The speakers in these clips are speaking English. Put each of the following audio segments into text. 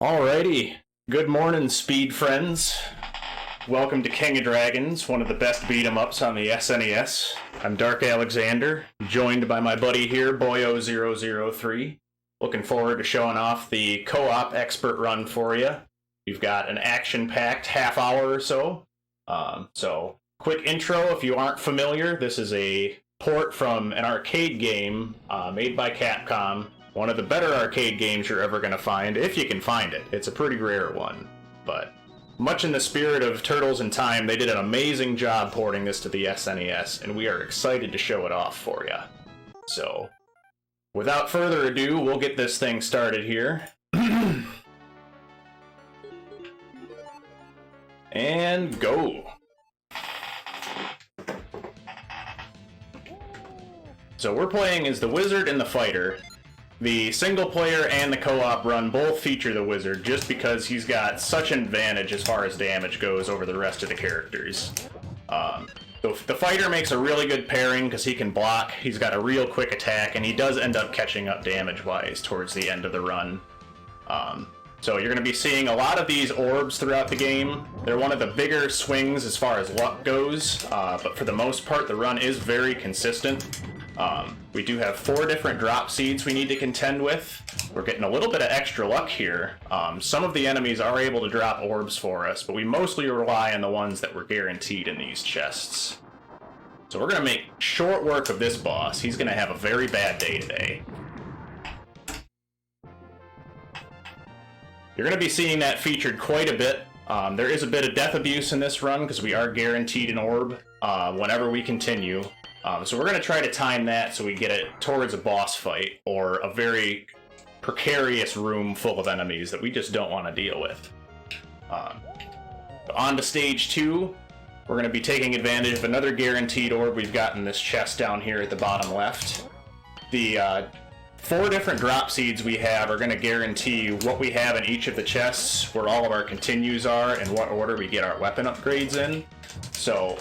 Alrighty, good morning, speed friends. Welcome to King of Dragons, one of the best beat-em-ups on the SNES. I'm Dark Alexander, joined by my buddy here, Boyo003. Looking forward to showing off the co-op expert run for you. We've got an action-packed half hour or so. So, quick intro if you aren't familiar. This is a port from an arcade game made by Capcom. One of the better arcade games you're ever going to find, if you can find it. It's a pretty rare one. But much in the spirit of Turtles in Time, they did an amazing job porting this to the SNES, and we are excited to show it off for you. So, without further ado, we'll get this thing started here. And go! So we're playing as the Wizard and the Fighter. The single player and the co-op run both feature the Wizard just because he's got such an advantage as far as damage goes over the rest of the characters. The Fighter makes a really good pairing because he can block, he's got a real quick attack, and he does end up catching up damage-wise towards the end of the run. So you're going to be seeing a lot of these orbs throughout the game. They're one of the bigger swings as far as luck goes, but for the most part the run is very consistent. We do have 4 different drop seeds we need to contend with. We're getting a little bit of extra luck here. Some of the enemies are able to drop orbs for us, but we mostly rely on the ones that we're guaranteed in these chests. So we're going to make short work of this boss. He's going to have a very bad day today. You're going to be seeing that featured quite a bit. There is a bit of death abuse in this run because we are guaranteed an orb whenever we continue. So we're going to try to time that so we get it towards a boss fight or a very precarious room full of enemies that we just don't want to deal with. On to stage 2, we're going to be taking advantage of another guaranteed orb we've got in this chest down here at the bottom left. The 4 different drop seeds we have are going to guarantee what we have in each of the chests, where all of our continues are, and what order we get our weapon upgrades in. So,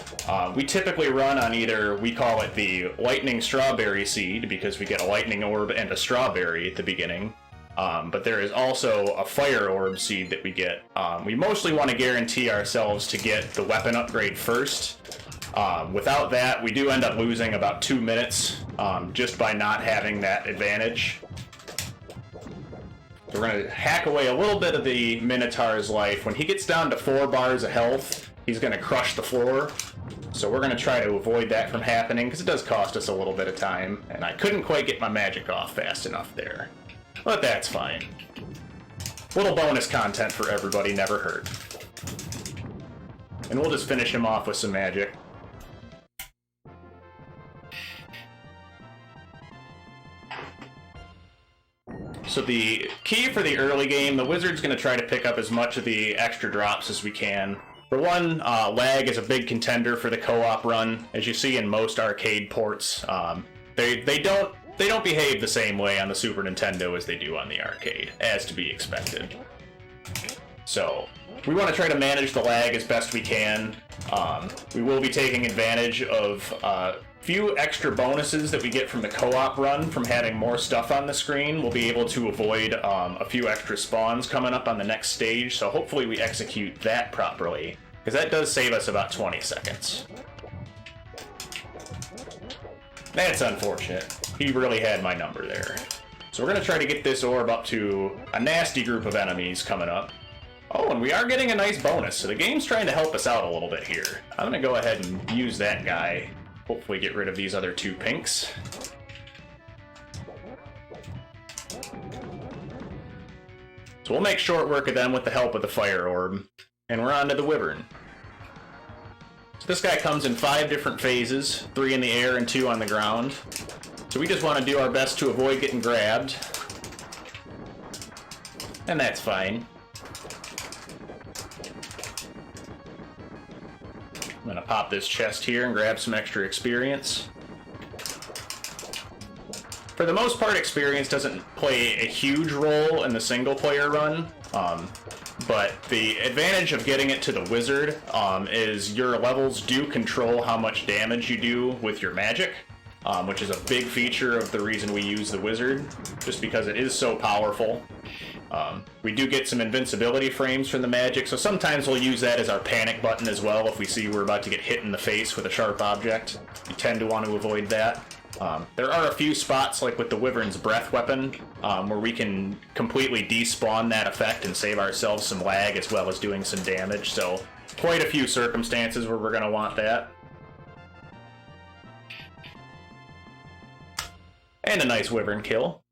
we typically run on either, we call it the Lightning Strawberry Seed, because we get a Lightning Orb and a Strawberry at the beginning. But there is also a Fire Orb Seed that we get. We mostly want to guarantee ourselves to get the weapon upgrade first. Without that, we do end up losing about 2 minutes, just by not having that advantage. So we're going to hack away a little bit of the Minotaur's life. When he gets down to 4 bars of health, he's going to crush the floor. So we're going to try to avoid that from happening, because it does cost us a little bit of time. And I couldn't quite get my magic off fast enough there. But that's fine. Little bonus content for everybody never hurt. And we'll just finish him off with some magic. So the key for the early game, the Wizard's going to try to pick up as much of the extra drops as we can. For one, lag is a big contender for the co-op run. As you see in most arcade ports, they don't behave the same way on the Super Nintendo as they do on the arcade, as to be expected. So we want to try to manage the lag as best we can. We will be taking advantage of a few extra bonuses that we get from the co-op run from having more stuff on the screen. We'll be able to avoid a few extra spawns coming up on the next stage, so hopefully we execute that properly, because that does save us about 20 seconds. That's unfortunate. He really had my number there. So we're going to try to get this orb up to a nasty group of enemies coming up. Oh, and we are getting a nice bonus, so the game's trying to help us out a little bit here. I'm going to go ahead and use that guy. Hopefully get rid of these other 2 pinks. So we'll make short work of them with the help of the Fire Orb. And we're on to the Wyvern. So this guy comes in 5 different phases, 3 in the air and 2 on the ground. So we just want to do our best to avoid getting grabbed. And that's fine. I'm going to pop this chest here and grab some extra experience. For the most part, experience doesn't play a huge role in the single-player run, but the advantage of getting it to the Wizard is your levels do control how much damage you do with your magic, which is a big feature of the reason we use the Wizard, just because it is so powerful. We do get some invincibility frames from the magic, so sometimes we'll use that as our panic button as well if we see we're about to get hit in the face with a sharp object. We tend to want to avoid that. There are a few spots, like with the Wyvern's Breath weapon, where we can completely despawn that effect and save ourselves some lag as well as doing some damage, so quite a few circumstances where we're going to want that. And a nice Wyvern kill.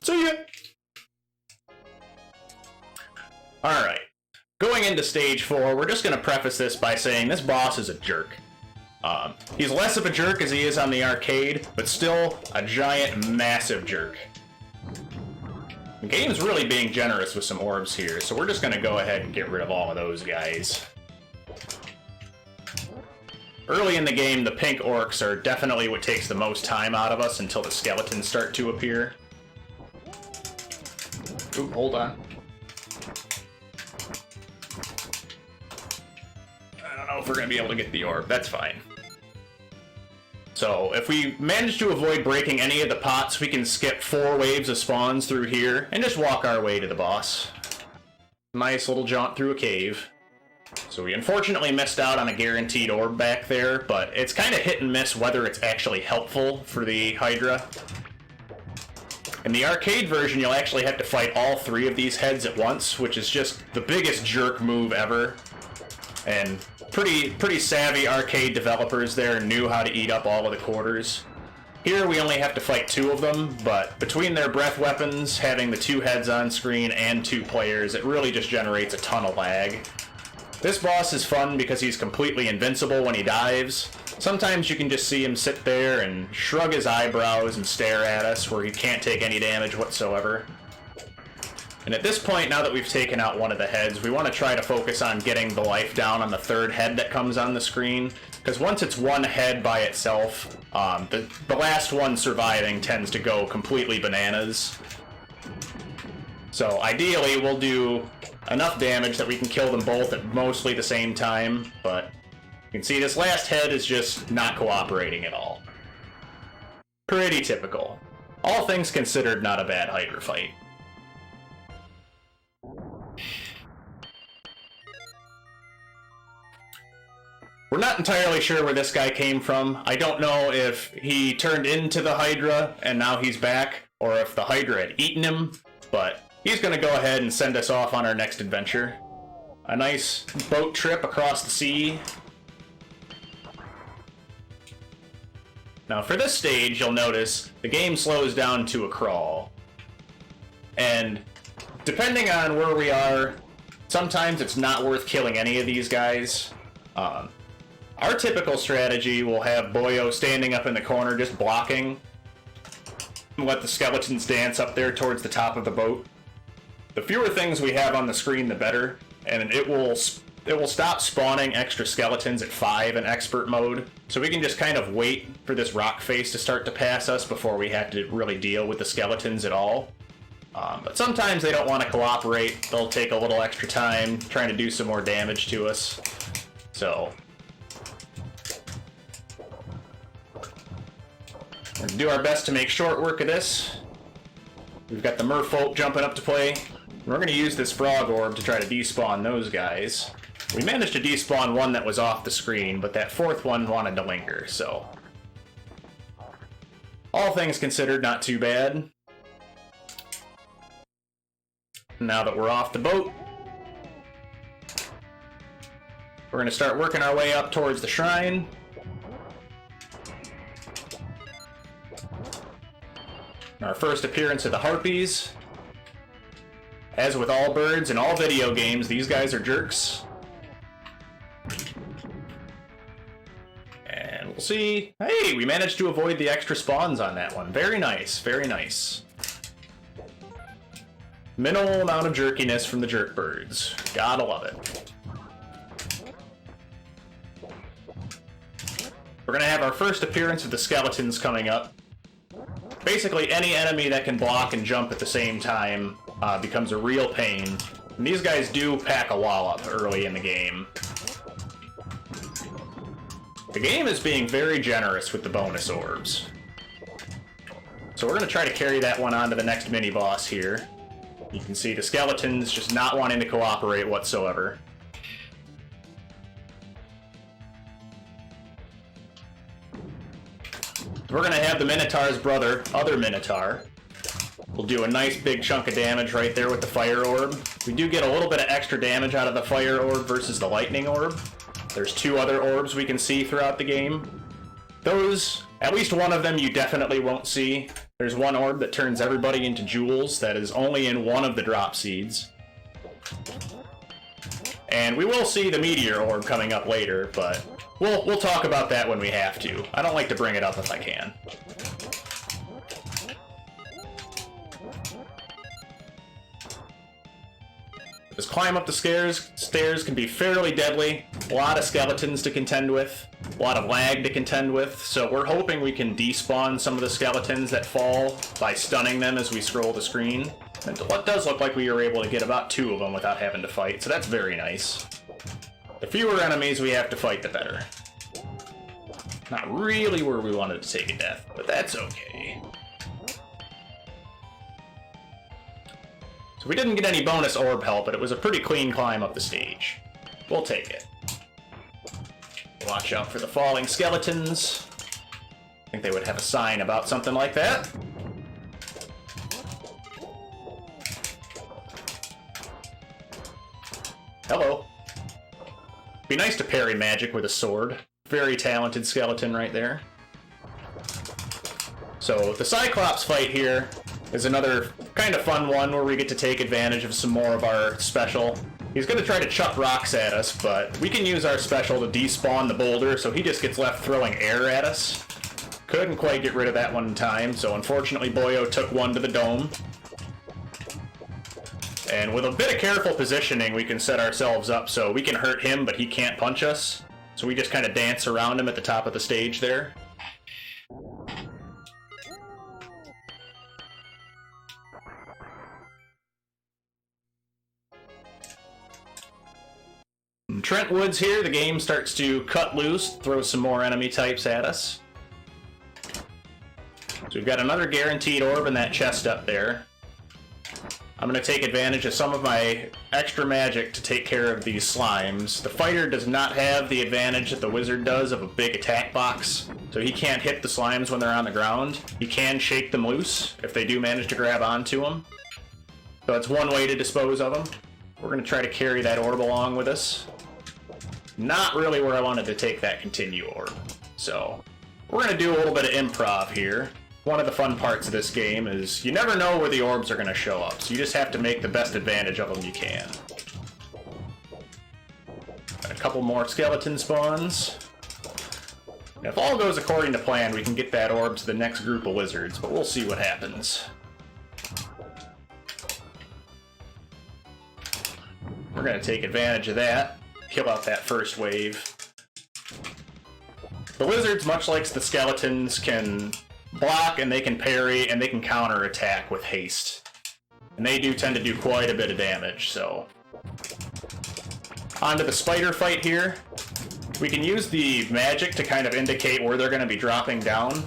So yeah. Alright. Going into stage 4, we're just going to preface this by saying this boss is a jerk. He's less of a jerk as he is on the arcade, but still a giant, massive jerk. The game's really being generous with some orbs here, so we're just going to go ahead and get rid of all of those guys. Early in the game, the pink orcs are definitely what takes the most time out of us until the skeletons start to appear. Ooh, hold on. I don't know if we're going to be able to get the orb. That's fine. So, if we manage to avoid breaking any of the pots, we can skip 4 waves of spawns through here and just walk our way to the boss. Nice little jaunt through a cave. So we unfortunately missed out on a guaranteed orb back there, but it's kind of hit and miss whether it's actually helpful for the Hydra. In the arcade version, you'll actually have to fight all 3 of these heads at once, which is just the biggest jerk move ever. And pretty savvy arcade developers there knew how to eat up all of the quarters. Here we only have to fight 2 of them, but between their breath weapons, having the 2 heads on screen, and 2 players, it really just generates a ton of lag. This boss is fun because he's completely invincible when he dives. Sometimes you can just see him sit there and shrug his eyebrows and stare at us where he can't take any damage whatsoever. And at this point, now that we've taken out one of the heads, we want to try to focus on getting the life down on the 3rd head that comes on the screen. Because once it's one head by itself, the last one surviving tends to go completely bananas. So ideally, we'll do enough damage that we can kill them both at mostly the same time, but you can see this last head is just not cooperating at all. Pretty typical. All things considered, not a bad Hydra fight. We're not entirely sure where this guy came from. I don't know if he turned into the Hydra and now he's back, or if the Hydra had eaten him, but he's going to go ahead and send us off on our next adventure. A nice boat trip across the sea. Now for this stage, you'll notice the game slows down to a crawl. And depending on where we are, sometimes it's not worth killing any of these guys. Our typical strategy will have Boyo standing up in the corner just blocking. Let the skeletons dance up there towards the top of the boat. The fewer things we have on the screen, the better, and it will stop spawning extra skeletons at 5 in expert mode, so we can just kind of wait for this rock face to start to pass us before we have to really deal with the skeletons at all. But sometimes they don't want to cooperate. They'll take a little extra time trying to do some more damage to us. So we're going to do our best to make short work of this. We've got the merfolk jumping up to play. We're going to use this frog orb to try to despawn those guys. We managed to despawn one that was off the screen, but that 4th one wanted to linger, so all things considered, not too bad. Now that we're off the boat, we're going to start working our way up towards the shrine. Our first appearance of the Harpies. As with all birds in all video games, these guys are jerks. And we'll see. Hey, we managed to avoid the extra spawns on that one. Very nice, very nice. Minimal amount of jerkiness from the jerk birds. Gotta love it. We're gonna have our first appearance of the skeletons coming up. Basically, any enemy that can block and jump at the same time becomes a real pain. And these guys do pack a wallop early in the game. The game is being very generous with the bonus orbs. So we're going to try to carry that one on to the next mini-boss here. You can see the skeletons just not wanting to cooperate whatsoever. We're going to have the Minotaur's brother, Other Minotaur. We'll do a nice big chunk of damage right there with the Fire Orb. We do get a little bit of extra damage out of the Fire Orb versus the Lightning Orb. There's 2 other orbs we can see throughout the game. Those, at least one of them you definitely won't see. There's one orb that turns everybody into jewels that is only in one of the drop seeds. And we will see the Meteor Orb coming up later, but we'll talk about that when we have to. I don't like to bring it up if I can. This climb up the stairs can be fairly deadly. A lot of skeletons to contend with, a lot of lag to contend with, so we're hoping we can despawn some of the skeletons that fall by stunning them as we scroll the screen. And it does look like we were able to get about 2 of them without having to fight, so that's very nice. The fewer enemies we have to fight, the better. Not really where we wanted to take a death, but that's okay. So we didn't get any bonus orb help, but it was a pretty clean climb up the stage. We'll take it. Watch out for the falling skeletons. I think they would have a sign about something like that. Hello. Be nice to parry magic with a sword. Very talented skeleton right there. So the Cyclops Fight here is another kind of fun one where we get to take advantage of some more of our special. He's going to try to chuck rocks at us, but we can use our special to despawn the boulder, so he just gets left throwing air at us. Couldn't quite get rid of that one in time, so unfortunately Boyo took one to the dome. And with a bit of careful positioning, we can set ourselves up so we can hurt him, but he can't punch us. So we just kind of dance around him at the top of the stage there. In Trentwoods here, the game starts to cut loose, throw some more enemy types at us. So we've got another guaranteed orb in that chest up there. I'm going to take advantage of some of my extra magic to take care of these slimes. The fighter does not have the advantage that the wizard does of a big attack box, so he can't hit the slimes when they're on the ground. He can shake them loose if they do manage to grab onto them. So that's one way to dispose of them. We're going to try to carry that orb along with us. Not really where I wanted to take that continue orb. So we're going to do a little bit of improv here. One of the fun parts of this game is you never know where the orbs are going to show up, so you just have to make the best advantage of them you can. Got a couple more skeleton spawns. And if all goes according to plan, we can get that orb to the next group of wizards, but we'll see what happens. We're going to take advantage of that, kill out that first wave. The wizards, much like the skeletons, can block and they can parry and they can counter attack with haste. And they do tend to do quite a bit of damage, so. On to the spider fight here. We can use the magic to kind of indicate where they're going to be dropping down.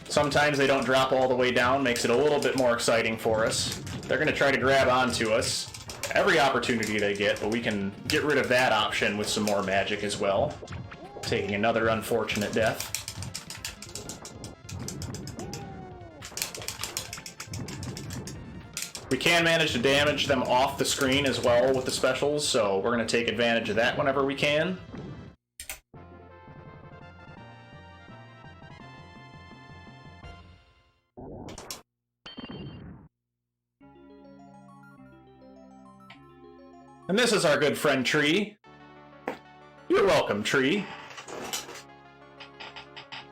Sometimes they don't drop all the way down, makes it a little bit more exciting for us. They're going to try to grab onto us every opportunity they get, but we can get rid of that option with some more magic as well. Taking another unfortunate death. We can manage to damage them off the screen as well with the specials, so we're going to take advantage of that whenever we can. And this is our good friend Tree. You're welcome, Tree.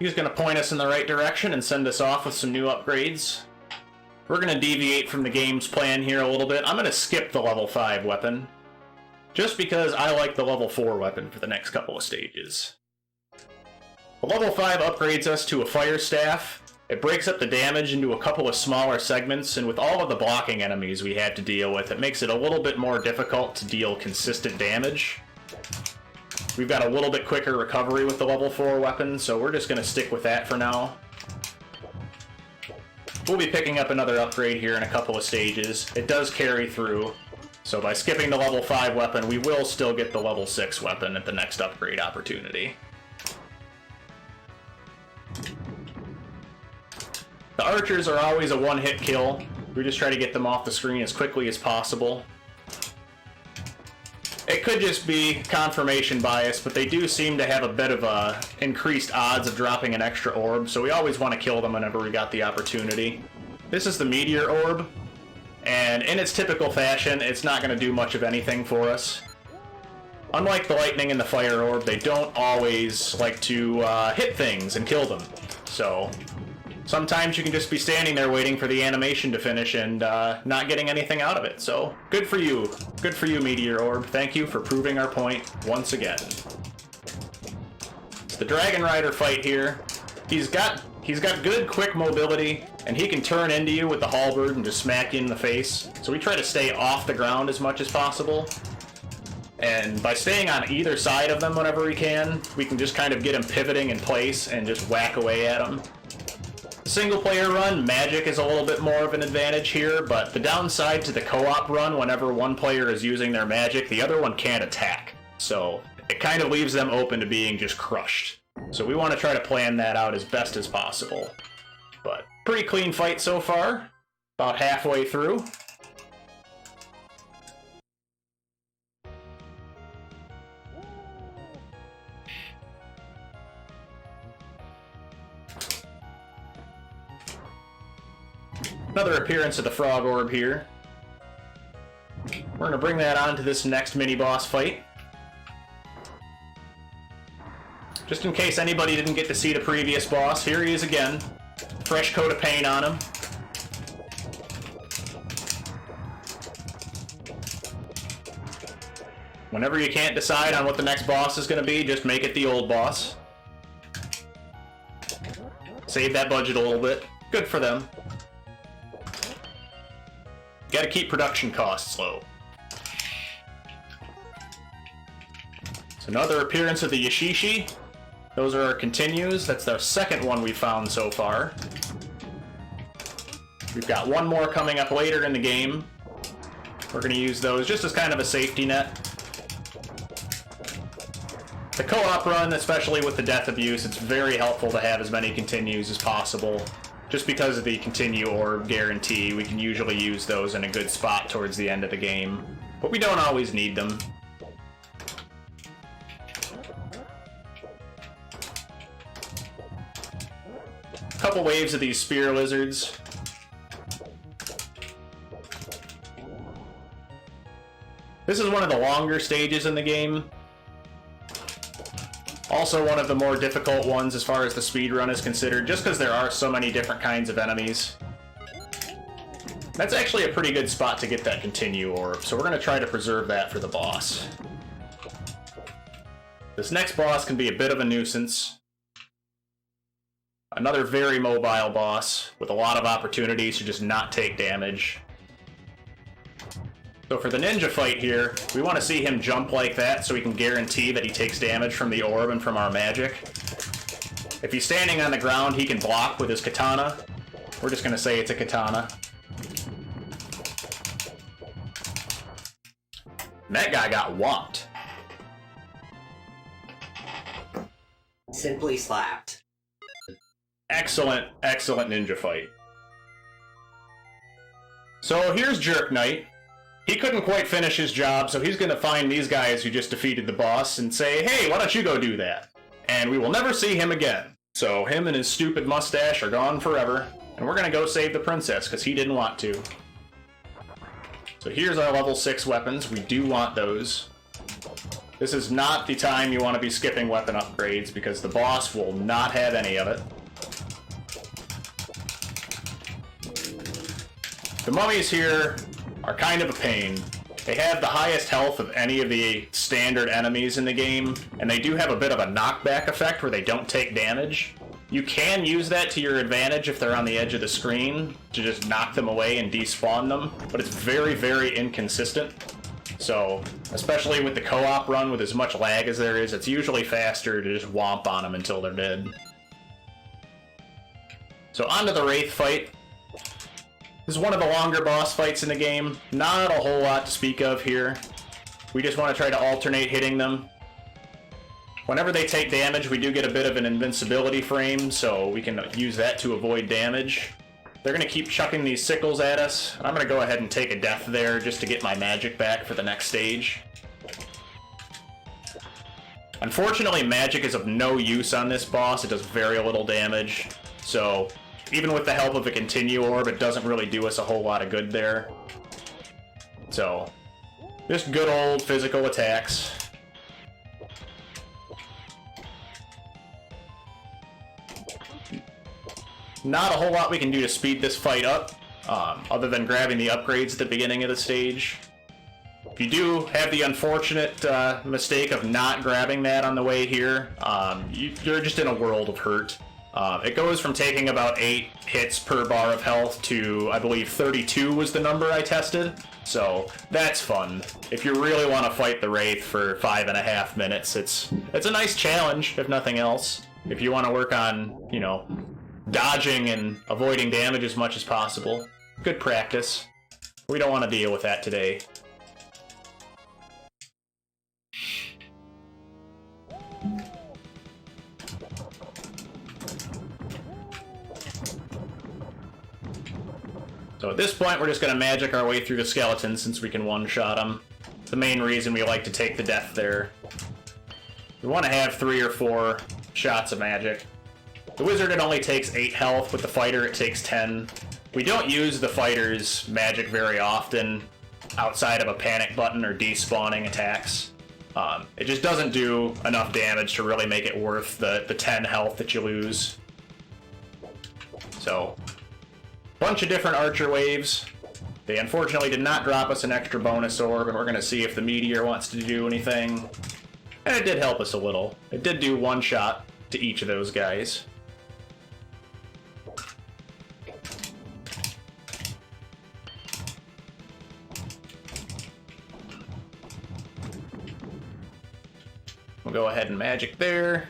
He's going to point us in the right direction and send us off with some new upgrades. We're going to deviate from the game's plan here a little bit. I'm going to skip the level 5 weapon, just because I like the level 4 weapon for the next couple of stages. The level 5 upgrades us to a fire staff. It breaks up the damage into a couple of smaller segments, and with all of the blocking enemies we had to deal with, it makes it a little bit more difficult to deal consistent damage. We've got a little bit quicker recovery with the level 4 weapon, so we're just going to stick with that for now. we'll be picking up another upgrade here in a couple of stages. It does carry through, so by skipping the level 5 weapon, we will still get the level 6 weapon at the next upgrade opportunity. The archers are always a one-hit kill. We just try to get them off the screen as quickly as possible. It could just be confirmation bias, but they do seem to have a bit of increased odds of dropping an extra orb, so we always want to kill them whenever we got the opportunity. This is the Meteor Orb, and in its typical fashion, it's not going to do much of anything for us. Unlike the Lightning and the Fire Orb, they don't always like to hit things and kill them. So sometimes you can just be standing there waiting for the animation to finish and not getting anything out of it. So good for you. Good for you, Meteor Orb. Thank you for proving our point once again. It's the Dragon Rider fight here. He's got good quick mobility, and he can turn into you with the halberd and just smack you in the face. So we try to stay off the ground as much as possible. And by staying on either side of them whenever we can just kind of get him pivoting in place and just whack away at him. The single player run, magic is a little bit more of an advantage here, but the downside to the co-op run, whenever one player is using their magic, the other one can't attack. So it kind of leaves them open to being just crushed. So we want to try to plan that out as best as possible. But pretty clean fight so far, about halfway through. Another appearance of the Frog Orb here. We're going to bring that on to this next mini-boss fight. Just in case anybody didn't get to see the previous boss, here he is again. Fresh coat of paint on him. Whenever you can't decide on what the next boss is going to be, just make it the old boss. Save that budget a little bit. Good for them. Gotta keep production costs low. It's another appearance of the Yashishi. Those are our continues. That's the second one we've found so far. We've got one more coming up later in the game. We're going to use those just as kind of a safety net. The co-op run, especially with the death abuse, it's very helpful to have as many continues as possible. Just because of the continue orb guarantee, we can usually use those in a good spot towards the end of the game. But we don't always need them. A couple waves of these spear lizards. This is one of the longer stages in the game. Also one of the more difficult ones as far as the speedrun is considered, just because there are so many different kinds of enemies. That's actually a pretty good spot to get that continue orb, so we're going to try to preserve that for the boss. This next boss can be a bit of a nuisance. Another very mobile boss, with a lot of opportunities to just not take damage. So for the ninja fight here, we want to see him jump like that so we can guarantee that he takes damage from the orb and from our magic. If he's standing on the ground, he can block with his katana. We're just going to say it's a katana. And that guy got whomped. Simply slapped. Excellent, excellent ninja fight. So here's Jerk Knight. He couldn't quite finish his job, so he's going to find these guys who just defeated the boss and say, hey, why don't you go do that? And we will never see him again. So him and his stupid mustache are gone forever, and we're going to go save the princess, because he didn't want to. So here's our level 6 weapons. We do want those. This is not the time you want to be skipping weapon upgrades, because the boss will not have any of it. The mummies here are kind of a pain. They have the highest health of any of the standard enemies in the game, and they do have a bit of a knockback effect where they don't take damage. You can use that to your advantage if they're on the edge of the screen, to just knock them away and despawn them, but it's very, very inconsistent. So, especially with the co-op run with as much lag as there is, it's usually faster to just whomp on them until they're dead. So onto the Wraith Fight. This is one of the longer boss fights in the game. Not a whole lot to speak of here. We just want to try to alternate hitting them. Whenever they take damage, we do get a bit of an invincibility frame, so we can use that to avoid damage. They're going to keep chucking these sickles at us. I'm going to go ahead and take a death there just to get my magic back for the next stage. Unfortunately, magic is of no use on this boss. It does very little damage, so even with the help of a continue orb, it doesn't really do us a whole lot of good there. So, just good old physical attacks. Not a whole lot we can do to speed this fight up, other than grabbing the upgrades at the beginning of the stage. If you do have the unfortunate mistake of not grabbing that on the way here, you're just in a world of hurt. It goes from taking about 8 hits per bar of health to, I believe, 32 was the number I tested. So that's fun. If you really want to fight the Wraith for 5.5 minutes, it's a nice challenge, if nothing else. If you want to work on, you know, dodging and avoiding damage as much as possible. Good practice. We don't want to deal with that today. So at this point, we're just going to magic our way through the skeletons since we can one-shot them. The main reason we like to take the death there. We want to have 3 or 4 shots of magic. The wizard, it only takes 8 health. With the fighter, it takes 10. We don't use the fighter's magic very often outside of a panic button or despawning attacks. It just doesn't do enough damage to really make it worth the 10 health that you lose. So, bunch of different archer waves. They unfortunately did not drop us an extra bonus orb, and we're going to see if the meteor wants to do anything. And it did help us a little. It did do 1 shot to each of those guys. We'll go ahead and magic there.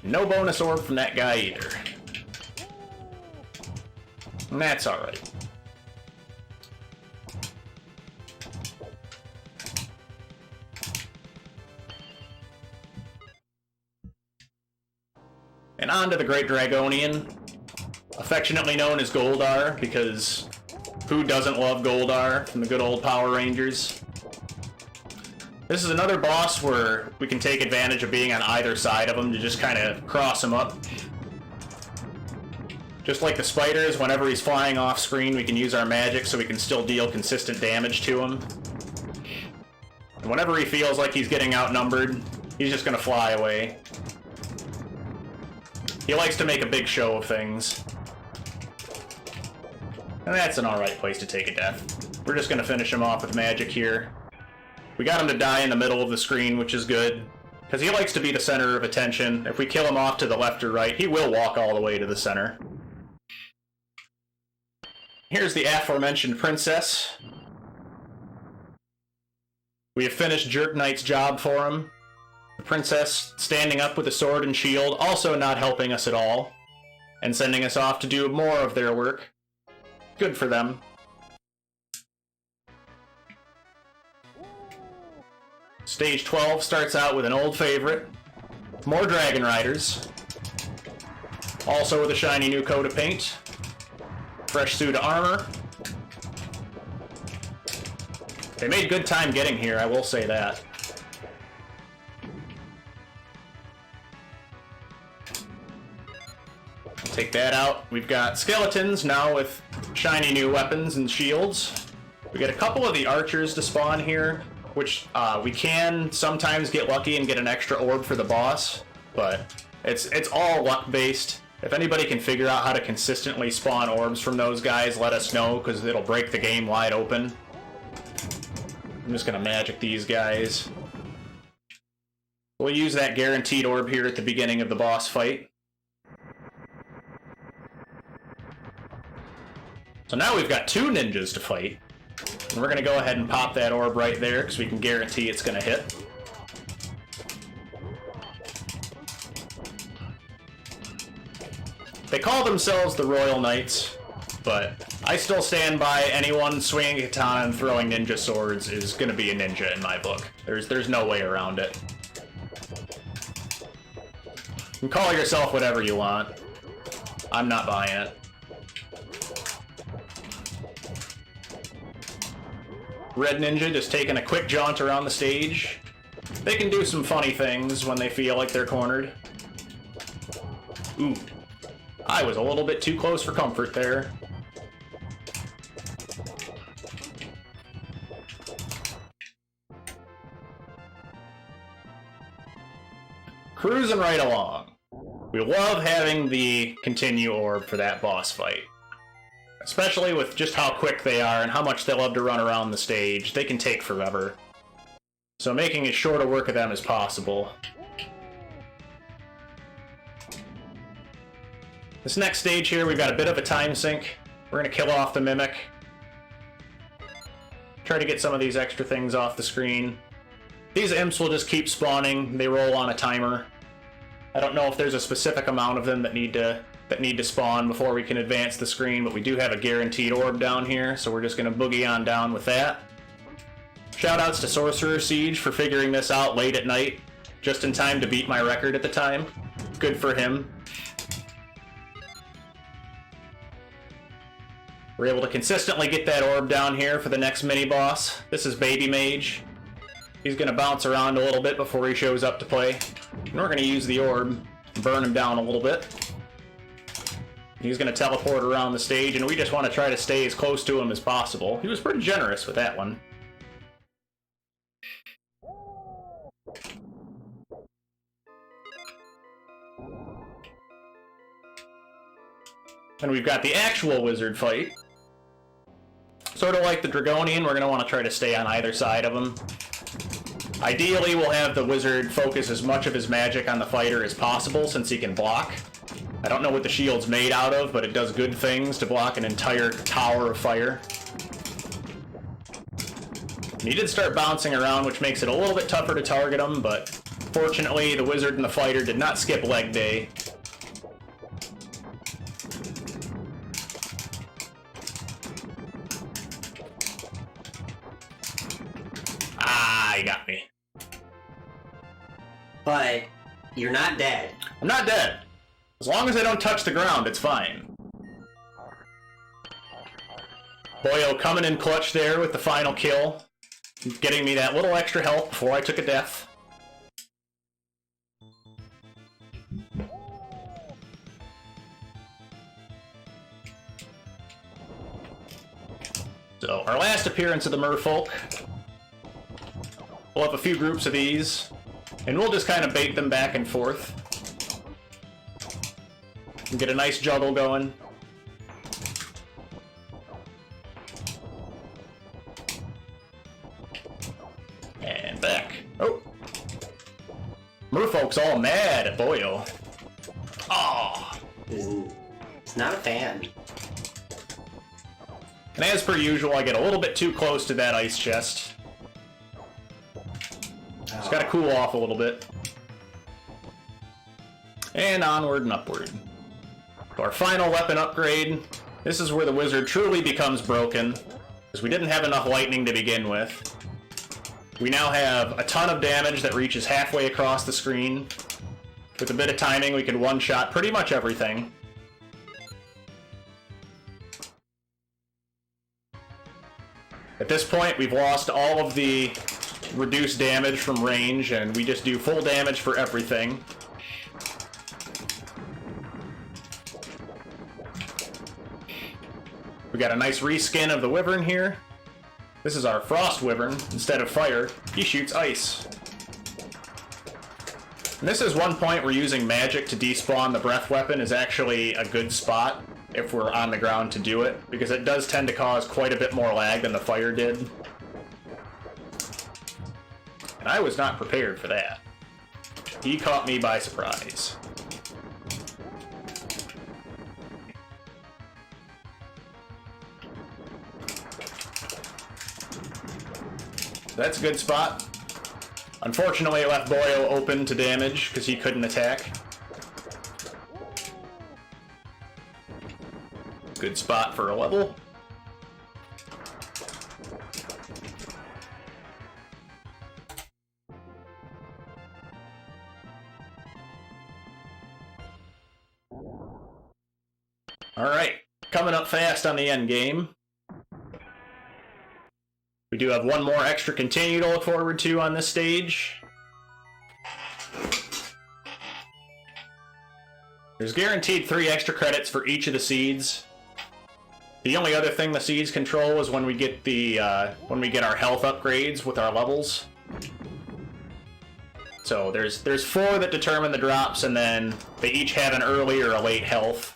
No bonus orb from that guy either. And that's alright. And on to the Great Dragonian, affectionately known as Goldar, because who doesn't love Goldar from the good old Power Rangers? This is another boss where we can take advantage of being on either side of him to just kind of cross him up. Just like the spiders, whenever he's flying off screen, we can use our magic so we can still deal consistent damage to him. And whenever he feels like he's getting outnumbered, he's just going to fly away. He likes to make a big show of things. And that's an alright place to take a death. We're just going to finish him off with magic here. We got him to die in the middle of the screen, which is good, because he likes to be the center of attention. If we kill him off to the left or right, he will walk all the way to the center. Here's the aforementioned princess. We have finished Jerk Knight's job for him. The princess standing up with a sword and shield, also not helping us at all, and sending us off to do more of their work. Good for them. Stage 12 starts out with an old favorite. More Dragon Riders. Also with a shiny new coat of paint. Fresh suit of armor. They made good time getting here, I will say that. Take that out. We've got skeletons now with shiny new weapons and shields. We get a couple of the archers to spawn here, which we can sometimes get lucky and get an extra orb for the boss, but it's all luck-based. If anybody can figure out how to consistently spawn orbs from those guys, let us know, because it'll break the game wide open. I'm just going to magic these guys. We'll use that guaranteed orb here at the beginning of the boss fight. So now we've got 2 ninjas to fight. And we're going to go ahead and pop that orb right there, because we can guarantee it's going to hit. They call themselves the Royal Knights, but I still stand by anyone swinging a katana and throwing ninja swords is gonna be a ninja in my book. There's no way around it. You can call yourself whatever you want. I'm not buying it. Red Ninja just taking a quick jaunt around the stage. They can do some funny things when they feel like they're cornered. Ooh. I was a little bit too close for comfort there. Cruising right along. We love having the continue orb for that boss fight. Especially with just how quick they are and how much they love to run around the stage. They can take forever. So making as short a work of them as possible. This next stage here, we've got a bit of a time sink. We're going to kill off the Mimic. Try to get some of these extra things off the screen. These imps will just keep spawning. They roll on a timer. I don't know if there's a specific amount of them that need to spawn before we can advance the screen, but we do have a guaranteed orb down here, so we're just going to boogie on down with that. Shoutouts to Sorcerer Siege for figuring this out late at night, just in time to beat my record at the time. Good for him. We're able to consistently get that orb down here for the next mini-boss. This is Baby Mage. He's going to bounce around a little bit before he shows up to play. And we're going to use the orb, burn him down a little bit. He's going to teleport around the stage, and we just want to try to stay as close to him as possible. He was pretty generous with that one. And we've got the actual wizard fight. Sort of like the Dragonian, we're going to want to try to stay on either side of him. Ideally, we'll have the wizard focus as much of his magic on the fighter as possible, since he can block. I don't know what the shield's made out of, but it does good things to block an entire tower of fire. And he did start bouncing around, which makes it a little bit tougher to target him, but fortunately, the wizard and the fighter did not skip leg day. Ah, he got me. But you're not dead. I'm not dead. As long as I don't touch the ground, it's fine. Boyo coming in clutch there with the final kill. Getting me that little extra health before I took a death. So, our last appearance of the merfolk. We'll have a few groups of these, and we'll just kind of bait them back and forth. And get a nice juggle going. And back. Oh! Merfolk's all mad at Boyo. Aw! Not a fan. And as per usual, I get a little bit too close to that ice chest. Just gotta cool off a little bit. And onward and upward. So our final weapon upgrade. This is where the wizard truly becomes broken, because we didn't have enough lightning to begin with. We now have a ton of damage that reaches halfway across the screen. With a bit of timing, we can one-shot pretty much everything. At this point, we've lost all of the reduced damage from range, and we just do full damage for everything. We got a nice reskin of the Wyvern here. This is our Frost Wyvern. Instead of fire, he shoots ice. And this is one point where using magic to despawn the breath weapon is actually a good spot if we're on the ground to do it, because it does tend to cause quite a bit more lag than the fire did. And I was not prepared for that. He caught me by surprise. That's a good spot. Unfortunately, it left Boyo open to damage because he couldn't attack. Good spot for a level. Alright, coming up fast on the end game. We do have one more extra continue to look forward to on this stage. There's guaranteed 3 extra credits for each of the seeds. The only other thing the seeds control is when we get our health upgrades with our levels. So there's 4 that determine the drops, and then they each have an early or a late health.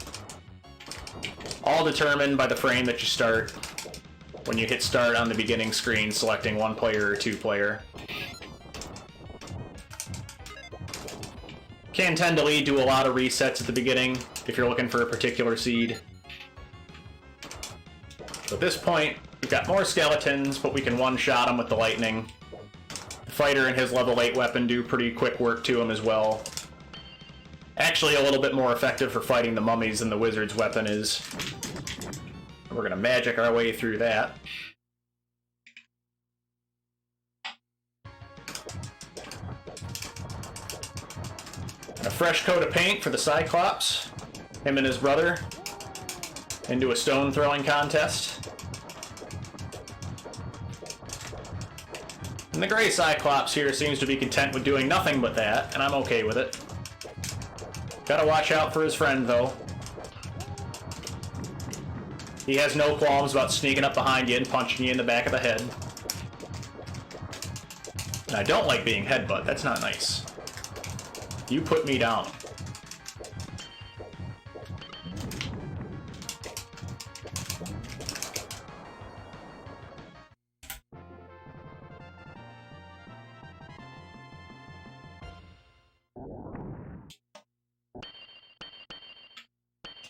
All determined by the frame that you start when you hit start on the beginning screen, selecting 1 player or 2 player. Can tend to lead to a lot of resets at the beginning if you're looking for a particular seed. So at this point, we've got more skeletons, but we can one-shot them with the lightning. The fighter and his level 8 weapon do pretty quick work to him as well. Actually, a little bit more effective for fighting the mummies than the wizard's weapon is. We're gonna magic our way through that. A fresh coat of paint for the Cyclops, him and his brother, into a stone throwing contest. And the gray Cyclops here seems to be content with doing nothing but that, and I'm okay with it. Gotta watch out for his friend, though. He has no qualms about sneaking up behind you and punching you in the back of the head. And I don't like being headbutt, that's not nice. You put me down.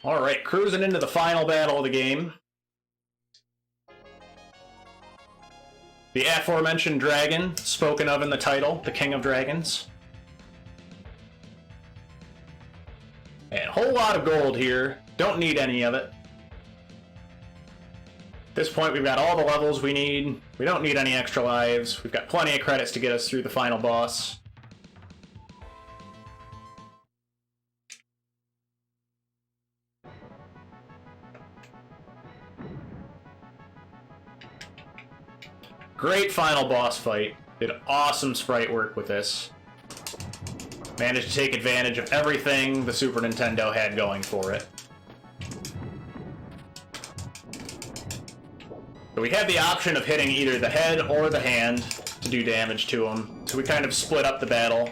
Alright, cruising into the final battle of the game. The aforementioned dragon, spoken of in the title, the King of Dragons. And a whole lot of gold here. Don't need any of it. At this point, we've got all the levels we need. We don't need any extra lives. We've got plenty of credits to get us through the final boss. Great final boss fight. Did awesome sprite work with this. Managed to take advantage of everything the Super Nintendo had going for it. So we had the option of hitting either the head or the hand to do damage to him, so we kind of split up the battle.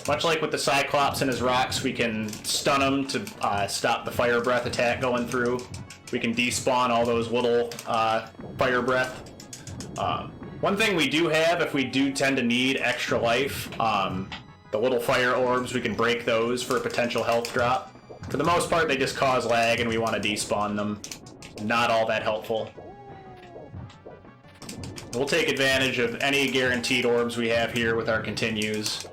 Much like with the Cyclops and his rocks, we can stun him to stop the fire breath attack going through. We can despawn all those little fire breath. One thing we do have, if we do tend to need extra life, the little fire orbs, we can break those for a potential health drop. For the most part, they just cause lag and we want to despawn them. Not all that helpful. We'll take advantage of any guaranteed orbs we have here with our continues.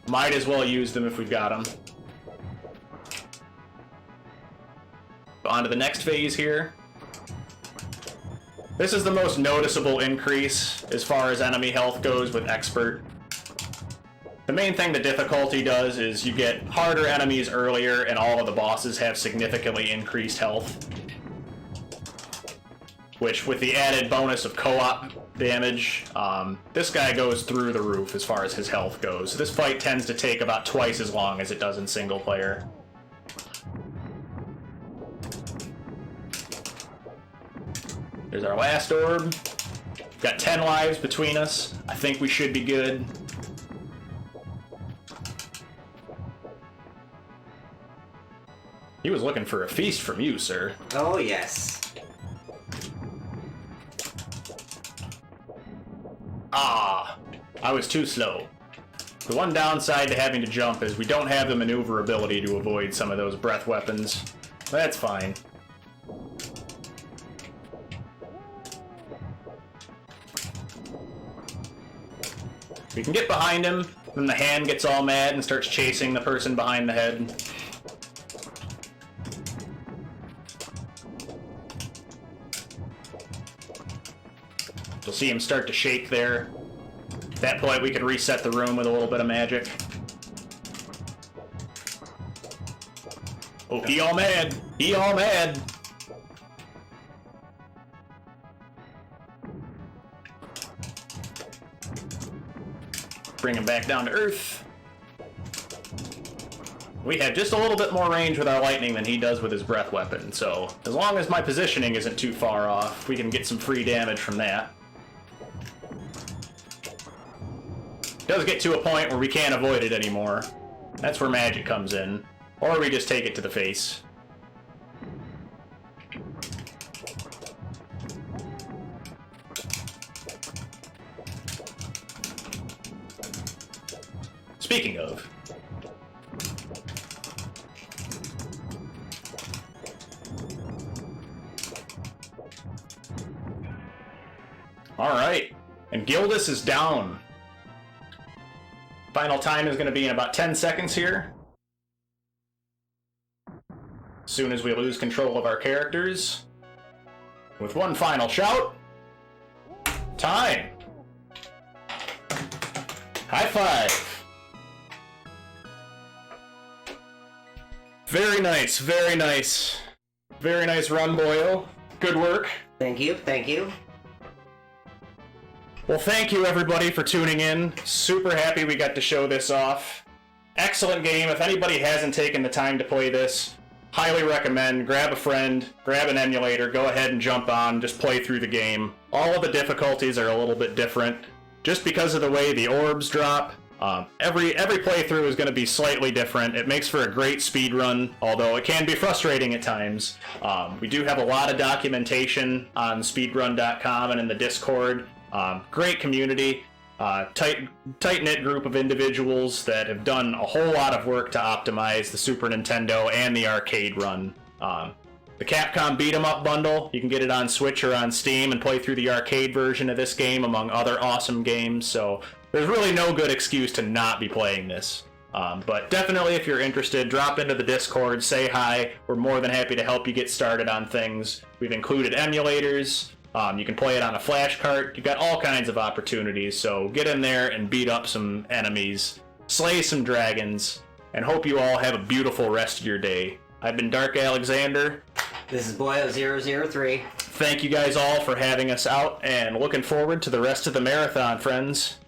Might as well use them if we've got them. On to the next phase here. This is the most noticeable increase as far as enemy health goes with Expert. The main thing the difficulty does is you get harder enemies earlier and all of the bosses have significantly increased health. Which, with the added bonus of co-op damage, this guy goes through the roof as far as his health goes. This fight tends to take about twice as long as it does in single player. There's our last orb. We've got 10 lives between us. I think we should be good. He was looking for a feast from you, sir. Oh, yes. Ah, I was too slow. The one downside to having to jump is we don't have the maneuverability to avoid some of those breath weapons. That's fine. We can get behind him, then the hand gets all mad and starts chasing the person behind the head. You'll see him start to shake there. At that point, we can reset the room with a little bit of magic. Oh, he all mad. He all mad. Bring him back down to earth. We have just a little bit more range with our lightning than he does with his breath weapon, so as long as my positioning isn't too far off, we can get some free damage from that. It does get to a point where we can't avoid it anymore. That's where magic comes in. Or we just take it to the face. Speaking of... Alright, and Gildas is down. Final time is going to be in about 10 seconds here. As soon as we lose control of our characters. With one final shout. Time! High five! Very nice, very nice. Very nice run, boyo. Good work. Thank you, thank you. Well, thank you everybody for tuning in. Super happy we got to show this off. Excellent game. If anybody hasn't taken the time to play this, highly recommend. Grab a friend, grab an emulator, go ahead and jump on, just play through the game. All of the difficulties are a little bit different. Just because of the way the orbs drop, every playthrough is going to be slightly different. It makes for a great speed run, although it can be frustrating at times. We do have a lot of documentation on speedrun.com and in the Discord. Great community, tight-knit group of individuals that have done a whole lot of work to optimize the Super Nintendo and the arcade run. The Capcom Beat 'em Up bundle, you can get it on Switch or on Steam and play through the arcade version of this game among other awesome games, so there's really no good excuse to not be playing this. But definitely if you're interested, drop into the Discord, say hi. We're more than happy to help you get started on things. We've included emulators. You can play it on a flash cart. You've got all kinds of opportunities, so get in there and beat up some enemies, slay some dragons, and hope you all have a beautiful rest of your day. I've been Dark Alexander. This is Boyo003. Thank you guys all for having us out, and looking forward to the rest of the marathon, friends.